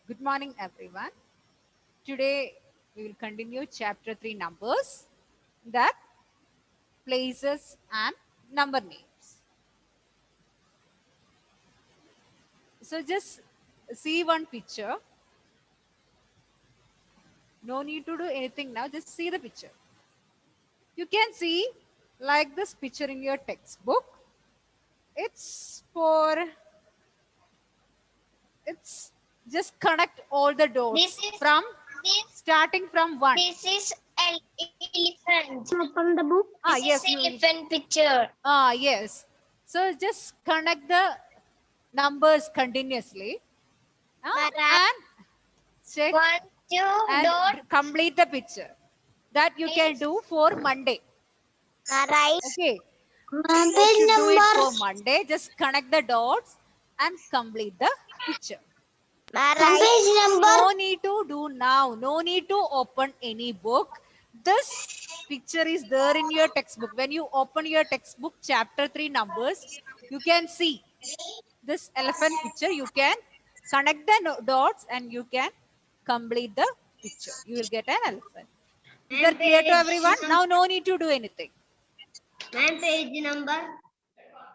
Good morning, everyone. Today we will continue chapter 3 numbers, that places and number names. So just see one picture. No need to do anything now, just see the picture. You can see like this picture in your textbook. It's for it's just connect all the This dots is from this starting from 1. this is elephant. Open the book. This Yes, is you will. elephant picture. Yes. So just connect the numbers continuously and check 1, 2, and dot. complete the picture. That you can do for Monday. Right. Okay. You Page should do it for number. Monday. Just connect the dots and complete the picture. Page number. No need to do now. No need to open any book. This picture is there in your textbook. When you open your textbook, chapter 3 numbers, you can see this elephant picture. You can connect the dots and you can complete the picture. You will get an elephant. Is that clear to everyone? Now no need to do anything. Page number.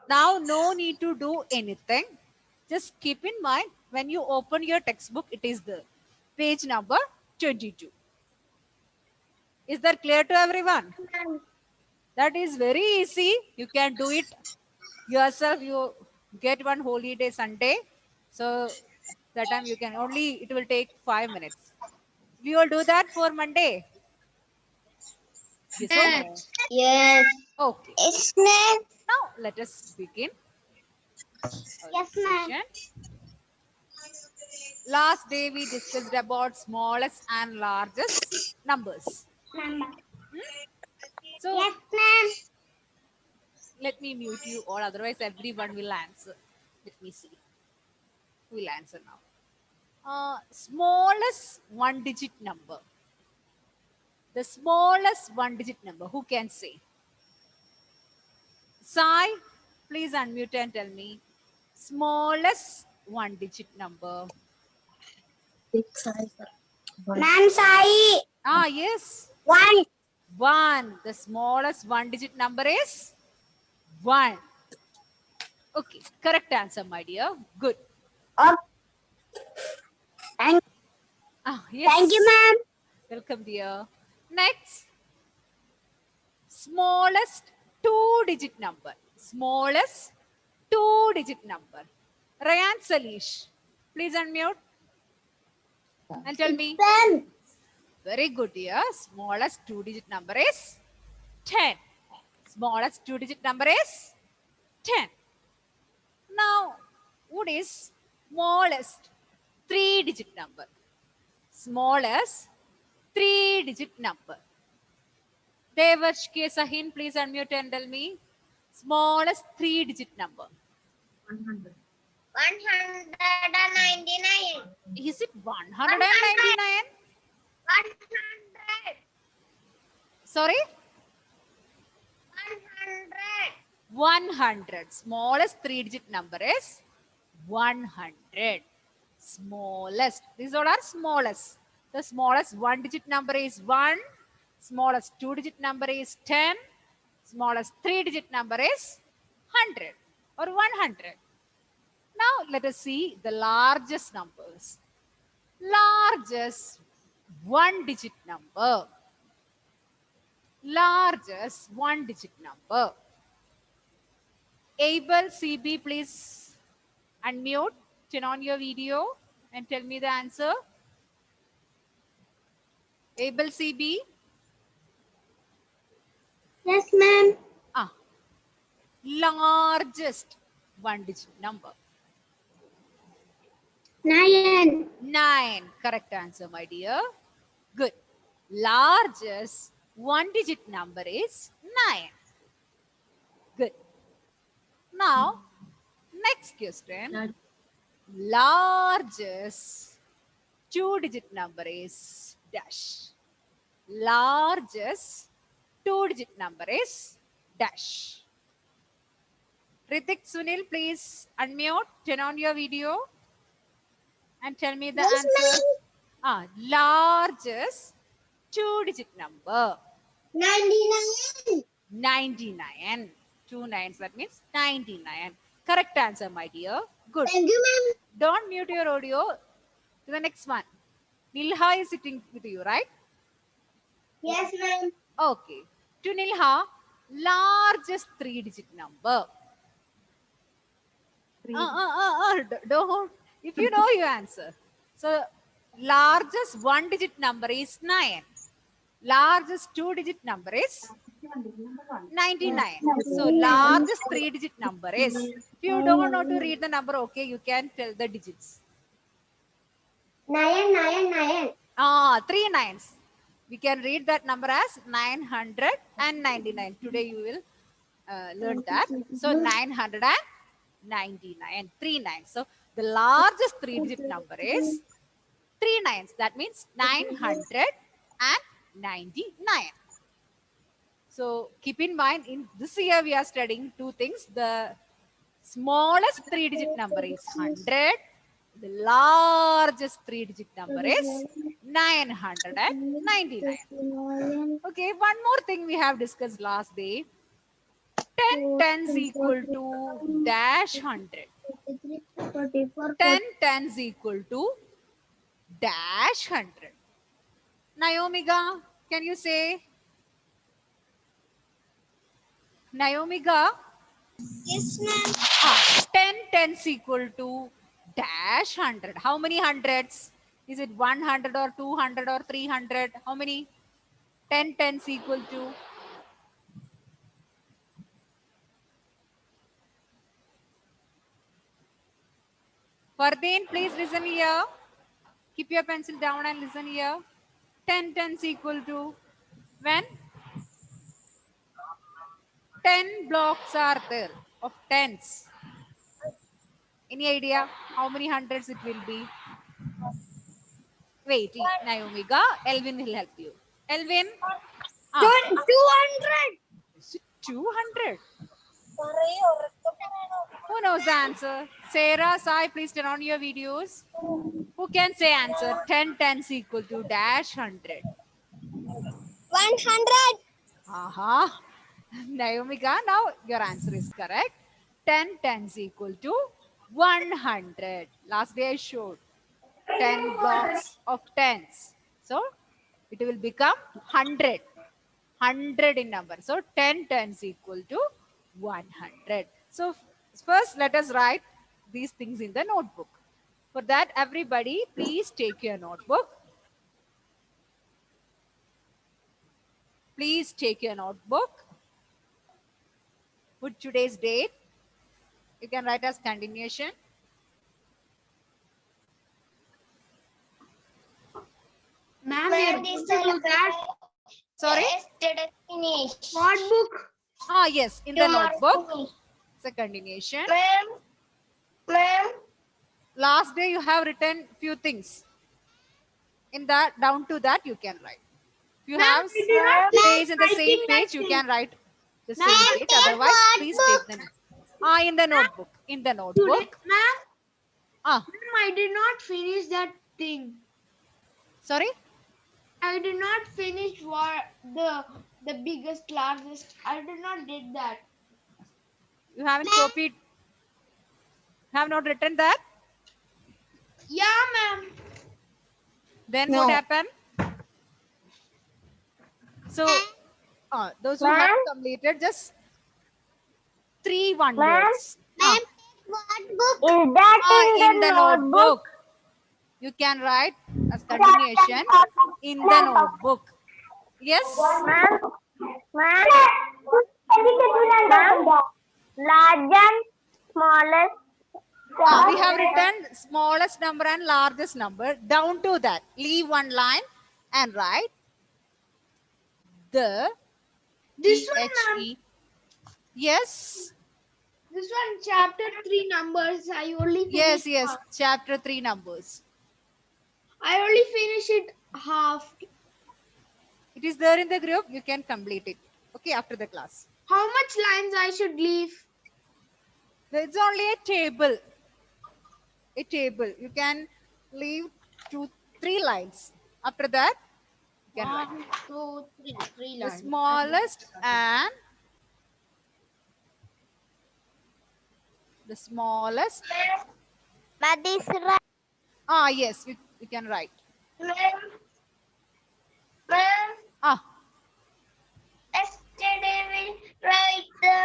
Now no need to do anything. Just keep in mind when you open your textbook, it is there. Page number 22. Is that clear to everyone? That is very easy. You can do it yourself. You get one holiday Sunday. So that time you can only, it will take 5 minutes. We will do that for Monday. Yes or no? Yes. Okay. It's next. Now let us begin our Yes, ma'am. session. Last day we discussed about smallest and largest numbers. Number. So Yes, ma'am. let me mute you all, otherwise everyone will answer. Let me see. Who will answer now? Smallest one digit number. The smallest one digit number. Who can say? Sai, please unmute and tell me. Smallest one digit number. Ma'am, Sai. Yes. 1. 1. The smallest one digit number is 1. Okay. Correct answer, my dear. Good. Oh, thank Yes. you, ma'am. Welcome, dear. Next. Smallest two-digit number. Smallest two-digit number. Rayan Salish, please unmute and tell me. 10. Very good, dear. Smallest two-digit number is 10. Smallest two-digit number is 10. Now, what is smallest three-digit number? Smallest three-digit number. Devarsh K. Sahin, please unmute and tell me. Smallest three-digit number. 199. Is it 199? 100. Sorry? 100. 100. Smallest three-digit number is 100. Smallest. These all are smallest. The smallest one-digit number is 1. Smallest two-digit number is 10. Smallest three-digit number is 100 or 100. Now let us see the largest numbers. Largest one-digit number. Largest one-digit number. Abel CB, please unmute, turn on your video and tell me the answer. Abel CB. Yes, ma'am. Largest one-digit number. 9. 9. Correct answer, my dear. Good. Largest one-digit number is 9. Good. Now, next question. Largest two-digit number is dash. Largest two-digit number is dash. Ritik Sunil, please unmute, turn on your video And tell me the Yes, answer. Largest two-digit number. 99. 99. Two nines, that means 99. Correct answer, my dear. Good. Thank you, ma'am. Don't mute your audio. To the next one. Nilha is sitting with you, right? Yes, ma'am. Okay. To Nilha, largest three-digit number. Don't. If you know, you answer. So, largest one-digit number is 9. Largest two-digit number is 99. So, largest three-digit number is. If you don't know to read the number, okay, you can tell the digits. 9. 3 nines. We can read that number as 999. Today you will learn that. So 999. 3 nines. So the largest three-digit number is 3 nines. That means 999. So keep in mind, in this year we are studying two things. The smallest three-digit number is 100. The largest three-digit number is 999. Okay, one more thing we have discussed last day. 10 tens equal to dash 100. 10 tens equal to dash 100. Naomiga, can you say? Naomiga, Yes, ma'am. 10 tens equal to dash 100. How many hundreds? Is it 100 or 200 or 300? How many? 10 tens equal to? Fardeen, please listen here. Keep your pencil down and listen here. 10 tens equal to when? 10 blocks are there of tens. Any idea how many hundreds it will be? Wait, Naomiga, Elvin will help you. Elvin? 200. 200. Who knows the answer? Sarah, Sai, please turn on your videos. Who can say answer? 10 tens equal to dash 100. 100. Aha. Naomiga, now your answer is correct. 10 tens equal to 100. Last day I showed 10 blocks of tens. So it will become 100. 100 in number. So 10 tens equal to 100. So first let us write these things in the notebook. For that, everybody, please take your notebook. Please take your notebook. Put today's date. You can write as continuation. Ma'am, Where we is have to do the that. Sorry? Yesterday finish. Notebook. Yes, in the Tomorrow notebook. finish. It's a continuation. Ma'am. Last day you have written few things. In that, down to that you can write. If you have we did not space in the finish same writing page, that you thing. can write the same Ma'am, page. take Otherwise, what please book? take them. In the notebook. In the Today, notebook. ma'am, Ah, I did not finish that thing. sorry? I did not finish what the biggest, largest. I did not did that. You haven't copied. Have not written that? Yeah, ma'am. Then what happened? So, those who have completed just 3 one words. Ma'am, take what book? Is that In the notebook. You can write as continuation in the notebook. Yes? Largest, smallest. We have written smallest number and largest number. Down to that, leave one line and write the This one, ma'am. THE. Yes. This one, chapter 3 numbers. I only finished Yes. Chapter 3 numbers. I only finished it half. It is there in the group. You can complete it. Okay, after the class. How much lines I should leave? It's only a table. A table. You can leave 3 lines. After that, you can write 1, 2, 3. Three the lines. smallest and the smallest. But this right, Ah, yes, you can write. ma'am. Ma'am, Ah, yesterday we write the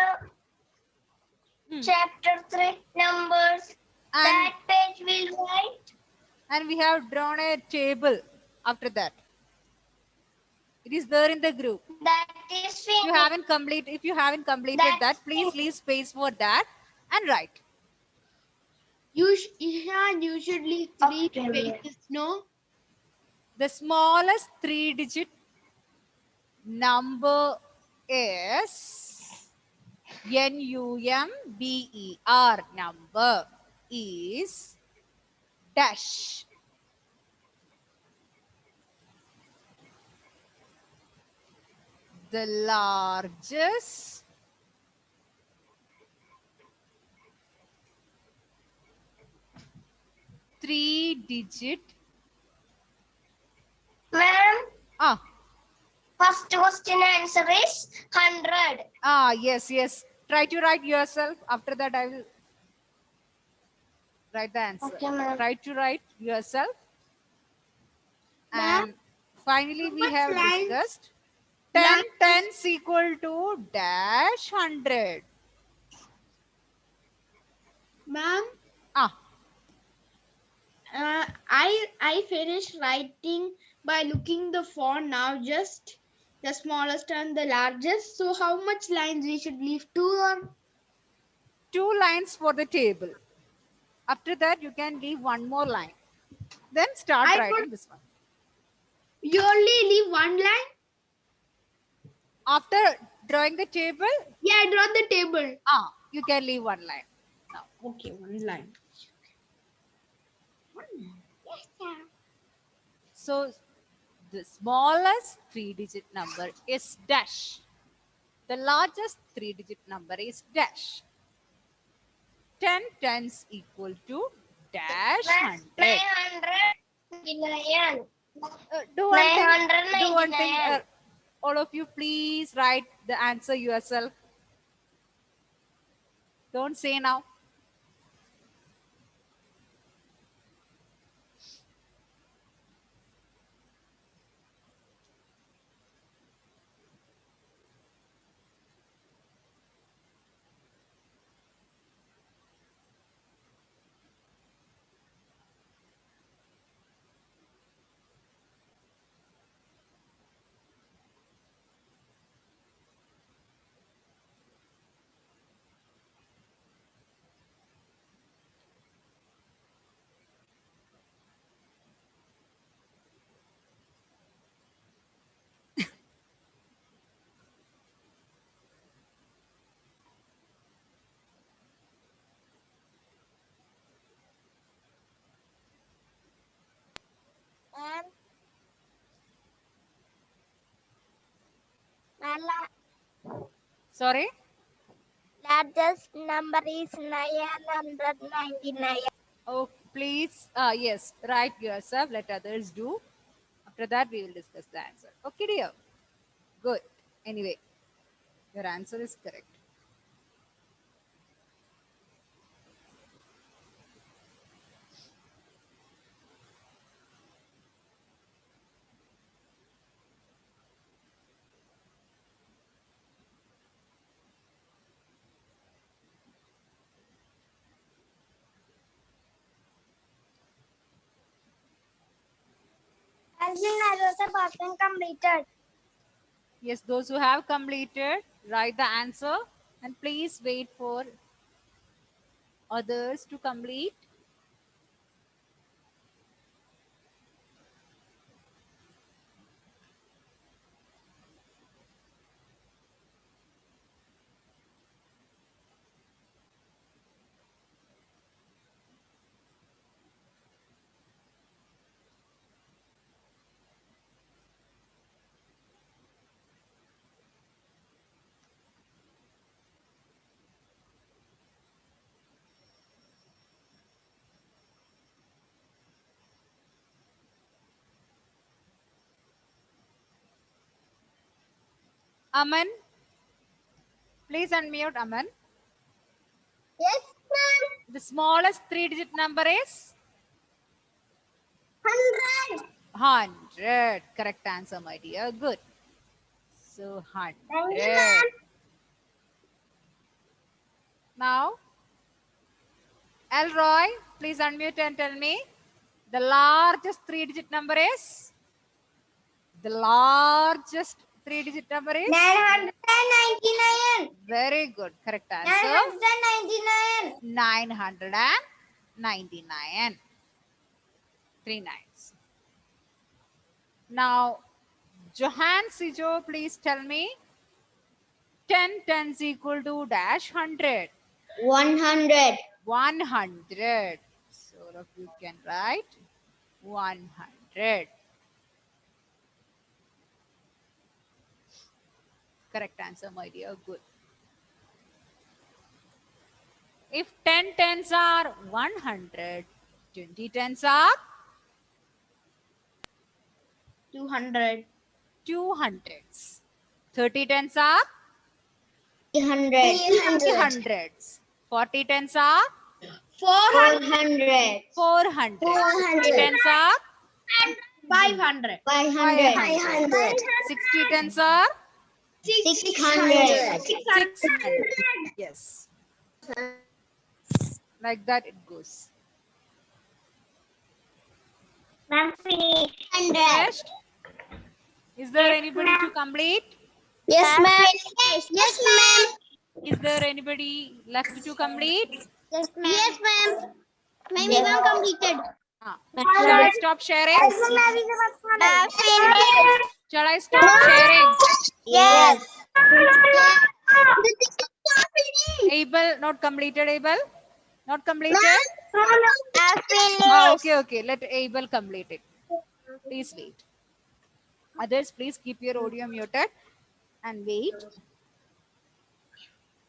hmm. chapter 3 numbers. and That page will write. and we have drawn a table after that. It is there in the group. That is If you finished. haven't complete, if you haven't completed That's that, please leave space for that and write. Ishan, you should leave 3 Okay. spaces, no? The smallest 3-digit number is number. Number is dash. The largest 3-digit. Ma'am, Ah, first question answer is 100. yes. Try to write yourself. After that, I will write the answer. Okay, ma'am. Try to write yourself. Ma'am, And finally, how we much have lines? discussed 10 Lines? tens equal to dash 100. Ma'am, Ah, I finished writing by looking the font now, just the smallest and the largest. So how much lines we should leave? 2 or 2 lines for the table. After that, you can leave one more line. Then start I writing put this one. you only leave 1 line? After drawing the table, Yeah, I draw the table. you can leave 1 line. Now, Okay, 1 line. Yes, sir. so the smallest 3-digit number is dash. The largest 3-digit number is dash. 10 tens equal to dash 100. 999. Do one thing. 999. All of you, please write the answer yourself. Don't say now. And Sorry. largest number is 999. Oh, please. Yes, write yourself. Let others do. After that, we will discuss the answer. Okay, dear. Good. Anyway, your answer is correct. Has been another person completed. Yes, those who have completed, write the answer and please wait for others to complete. Aman, please unmute Aman. Yes, ma'am. The smallest three-digit number is 100. 100. Correct answer, my dear. Good. So Thank you, 100. ma'am. Now, Elroy, please unmute and tell me the largest three-digit number is. The largest three-digit number is. 999. Very good. Correct answer. 999. 999. 3 nines. Now, Johan Sijo, please tell me 10 tens equal to dash 100. 100. 100. So, all of you can write 100. Correct answer, my dear. Good. If 10 tens are 100, 20 tens are 200. 200s. 30 tens are 300. 300s. 40 tens are 400. 400. 400. 50 tens are 500. 500. 500. 60 tens are 600. 600. Yes. Like that it goes. Ma'am, finish. 100. Finished? Is there anybody to complete? Yes, ma'am. Yes, ma'am. Is there anybody left to complete? Yes, ma'am. Yes, ma'am. Ma'am, you have completed. Shall I stop sharing? Ma'am, finish. Shall I stop sharing? Yes. Abel, not completed, Abel? Not completed? Ma'am, Ah, finish. okay, okay. Let Abel complete it. Please wait. Others, please keep your audio muted and wait.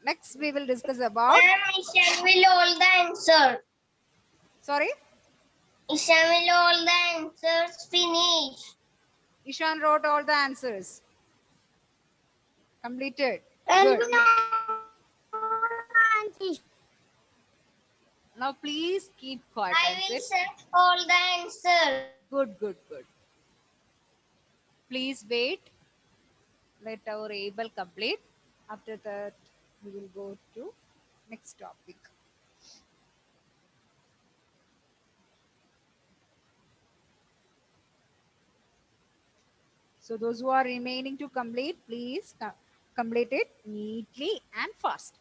Next, we will discuss about. Ma'am, Ishan will all the answer. Sorry, Ishan will all the answers finish. Ishan wrote all the answers. Completed. And Good. Now, please keep quiet I and will sit. send all the answers. Good, good, good. Please wait. Let our Abel complete. After that, we will go to next topic. So those who are remaining to complete, please complete it neatly and fast.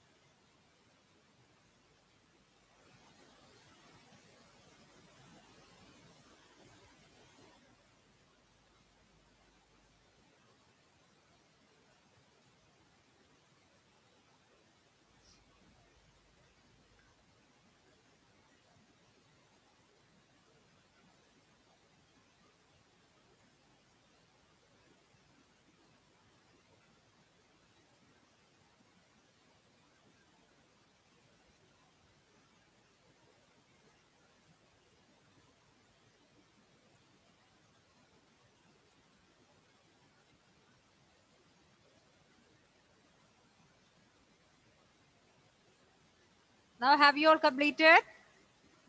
Now, have you all completed?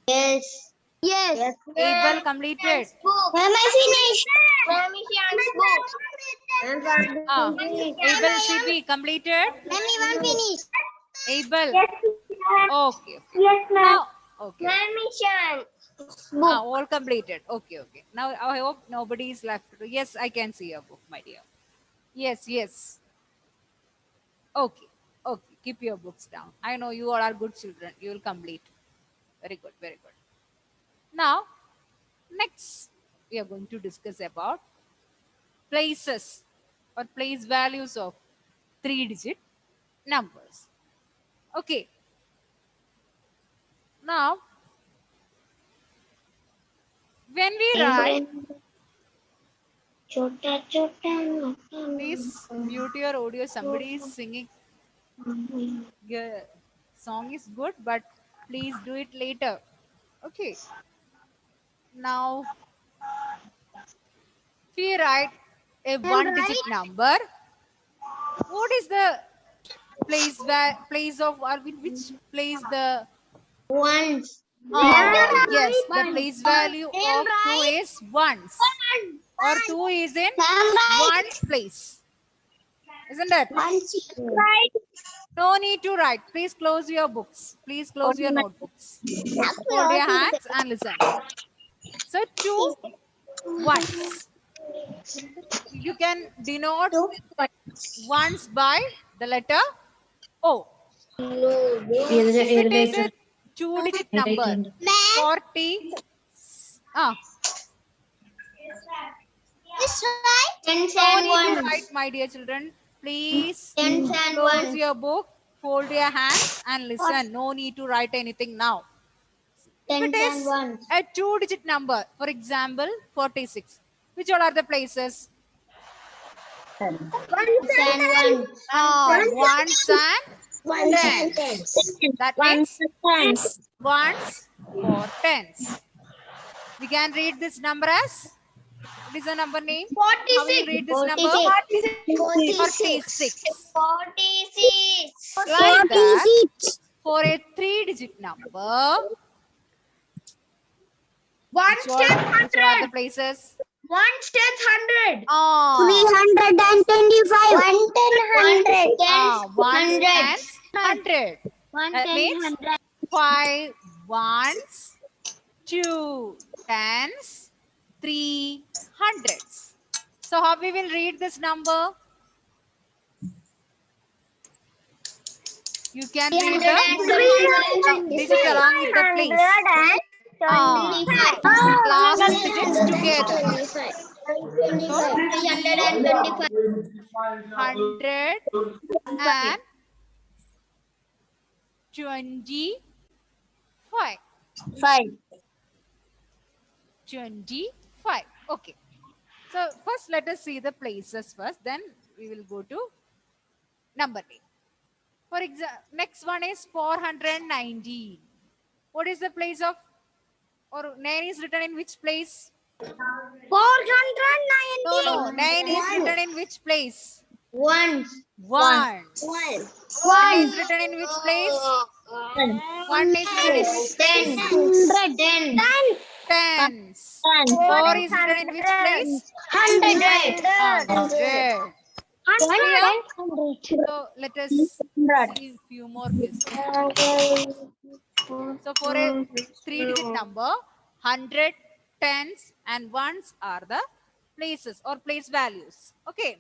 Yes. Yes. Abel completed. Ma'am, I finished. Ma'am, Ishan's book. Ah, Abel CP completed. Ma'am, Ivan finished. Abel. Yes, Okay. Okay. yes, ma'am. Now, okay. Ma'am, Ishan. Ah, all completed. Okay, okay. Now I hope nobody is left. Yes, I can see your book, my dear. Yes, yes. Okay, okay. Keep your books down. I know you all are good children. You will complete. Very good, very good. Now, next we are going to discuss about places or place values of three-digit numbers. Okay. Now, when we write, Chota, chota, please mute your audio. Somebody is singing. Your song is good, but please do it later. Okay. Now, if we write a one-digit number, What is the place where place of or in which place the Ones. yes, the place value of 2 is ones, or 2 is in ones place, isn't it? Right. No need to write. Please close your books. Please close your notebooks. Hold your hands and listen. So 2 ones. You can denote ones by the letter O. If it is a 2-digit number, 40. This right? Tens No and need to ones. write, my dear children. Please Tens and close ones. your book, fold your hands and listen. No need to write anything now. If it Tens and is ones. a 2-digit number, for example, 46, which all are the places? Ones and ones. Ones and tens. That means ones or tens. We can read this number as, what is the number name? How we will read this number? 46. 46. Like that, for a 3-digit number, Ones, tens, which are the hundred. places? Ones, tens, hundred. 325. 1 hundred. tens, 100. That means 5 ones, 2 tens, 3 hundreds. So how we will read this number? You can read the digits along with the place. Last digits together. So 100 and 25. 25. Okay. So first let us see the places first. Then we will go to number name. For example, next one is 419. What is the place of, or 9 is written in which place? 490. No, 9 is written in which place? Ones. 1. 1 is written in which place? 1 is written in which place? Tens. 4 is written in which place? 100. So let us see few more questions. So for a 3-digit number, 100, tens and ones are the places or place values. Okay.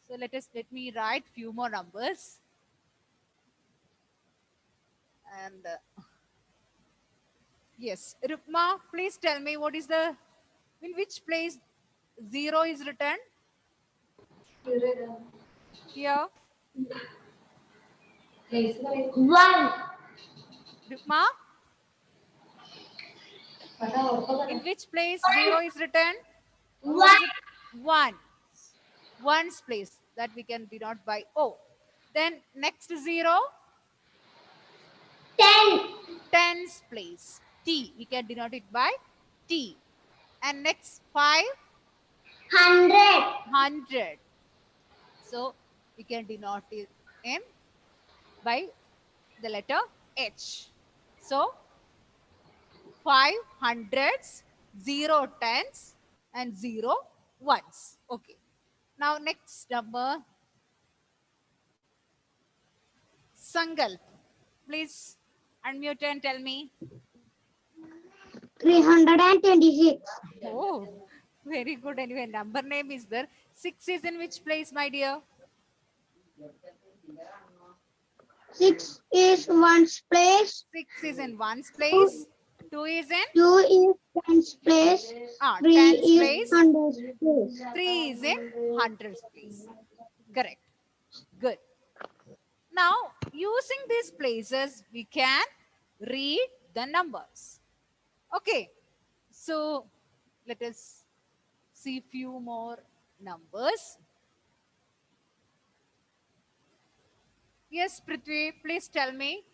So let me write few more numbers. And yes, Rukma, please tell me what is the, in which place 0 is written? Here. One. Rukma, in which place 0 is written? What is it? 1. One's place that we can denote by O. Then next 0, 10. tens place, T. We can denote it by T. And next 5, 100. 100. So we can denote it in by the letter H. So 5 hundreds, 0 tens, and 0 ones. Okay. Now next number, Sankalp. Please unmute and tell me. 326. Oh, very good. Anyway, number name is there. 6 is in which place, my dear? 6 is one's place. 6 is in ones place. 2 is in 2 is tens place. 3 tens is place. hundreds place. 3 is in hundreds place. Correct. Good. Now, using these places, we can read the numbers. Okay. So, let us see few more numbers. Yes, Prithvi, please tell me.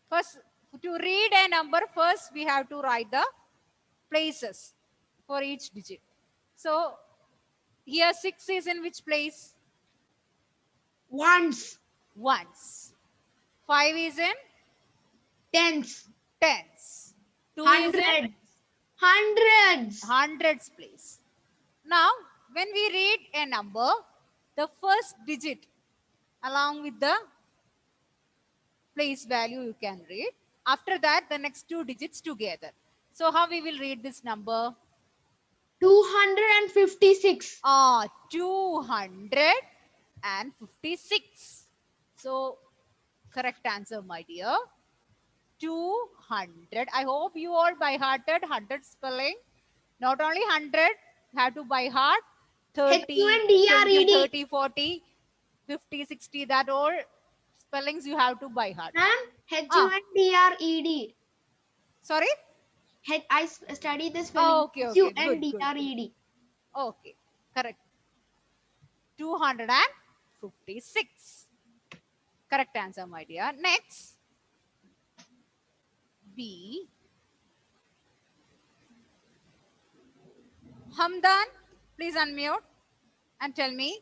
First, to read a number, first we have to write the places for each digit. So, here 6 is in which place? Ones. Ones. 5 is in Tens. tens. 2 is in Hundreds. Hundreds. hundreds place. Now, when we read a number, the first digit along with the place value you can read. After that, the next two digits together. So, how we will read this number? 256. 256. So, correct answer, my dear. 200. I hope you all by hearted 100 spelling. Not only 100, have to by heart 30, HUNDRED. 20, 30, 40, 50, 60. That all spellings you have to by heart. Ma'am, HUNDRED. Sorry? I studied the spelling. Okay, okay. Good, good, good. HUNDRED. Okay, correct. 256. Correct answer, my dear. Next, B. Hamdan, please unmute and tell me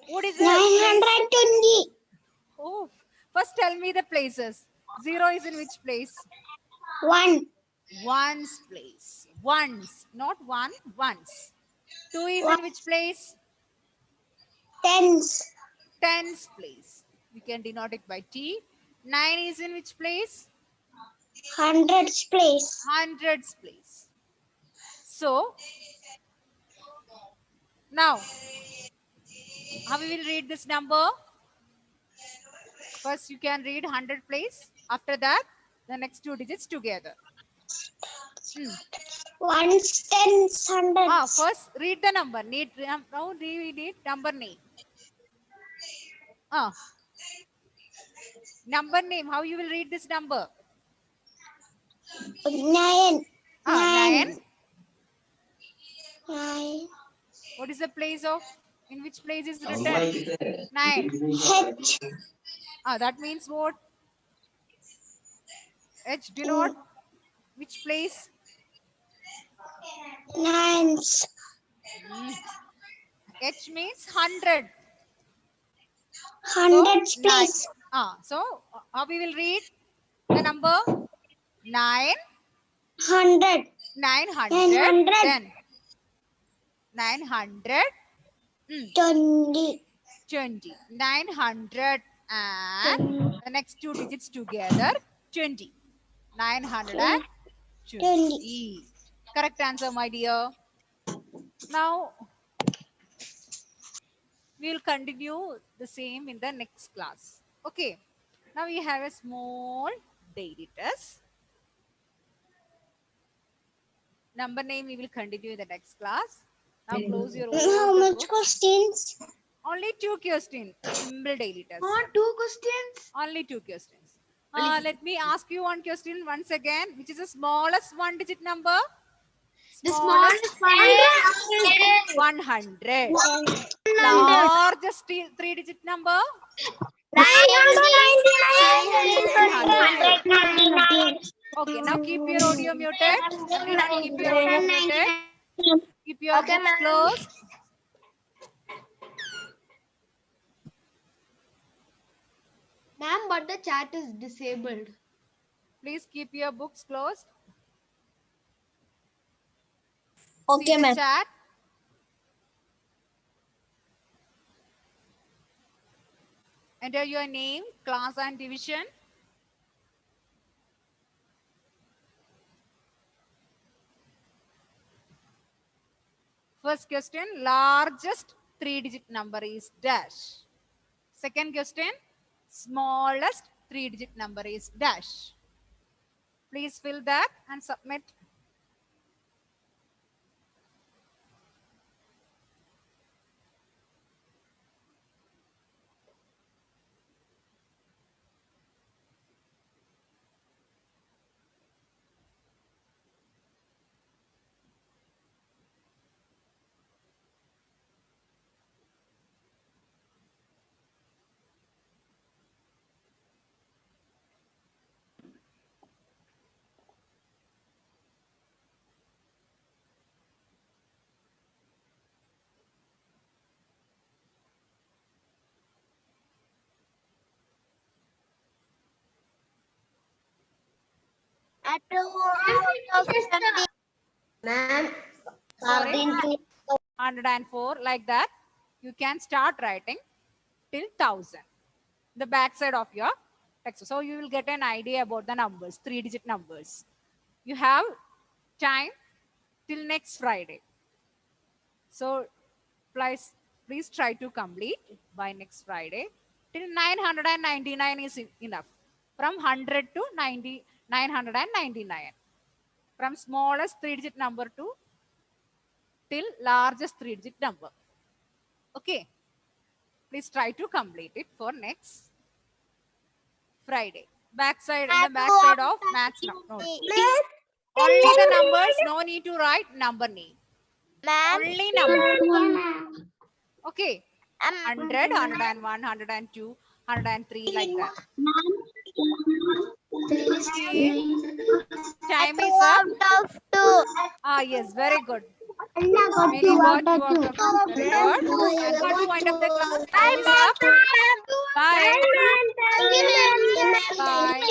what is the place? 920. Oh, first tell me the places. 0 is in which place? 1. Ones place. Ones, not one, ones. 2 is in which place? Tens. Tens place. We can denote it by T. 9 is in which place? Hundreds place. Hundreds place. So, now, how we will read this number? First, you can read 100 place. After that, the next two digits together. Ones, tens, hundreds. First, read the number. Now, we need number name. Number name. How you will read this number? 9. 9. 9. What is the place of? In which place is written? 9. H. That means what? H denote which place? Nines. H means 100. Hundreds So, place. so how we will read the number? 9. 100. 900. 900. Then 900. 20. 20. 900 and the next two digits together 20. 920. Correct answer, my dear. Now we will continue the same in the next class. Okay. Now we have a small daily test. Number name we will continue in the next class. Now close your How all the much books. questions? Only 2 questions. Simple daily test. 2 questions. Only 2 questions. Let me ask you one question once again. Which is the smallest one digit number? The smallest one is 100. Largest 3 digit number? 999. Okay, now keep your audio muted. Everyone keep your audio muted. Keep your books closed. Ma'am, but the chat is disabled. Please keep your books closed. Okay, See the ma'am. chat. Enter your name, class and division. First question, largest 3 digit number is dash. Second question, smallest 3 digit number is dash. Please fill that and submit. Ma'am, Sorry? 13 to 104, like that. You can start writing till 1000. The back side of your text. So you will get an idea about the numbers, 3-digit numbers. You have time till next Friday. So please try to complete by next Friday. Till 999 is enough. From 100 to 999. From smallest 3-digit number to till largest 3-digit number. Okay. Please try to complete it for next Friday. Backside, in the backside of maths note. Only the numbers, no need to write number name. Only number. Okay. 100, 101, 102, 103, like that. Okay. Time is up. Ah, yes, very good. Many got 2 out of 2. Very good. I'm going to wind up the class. Time is up. Bye. Thank you, ma'am. Bye.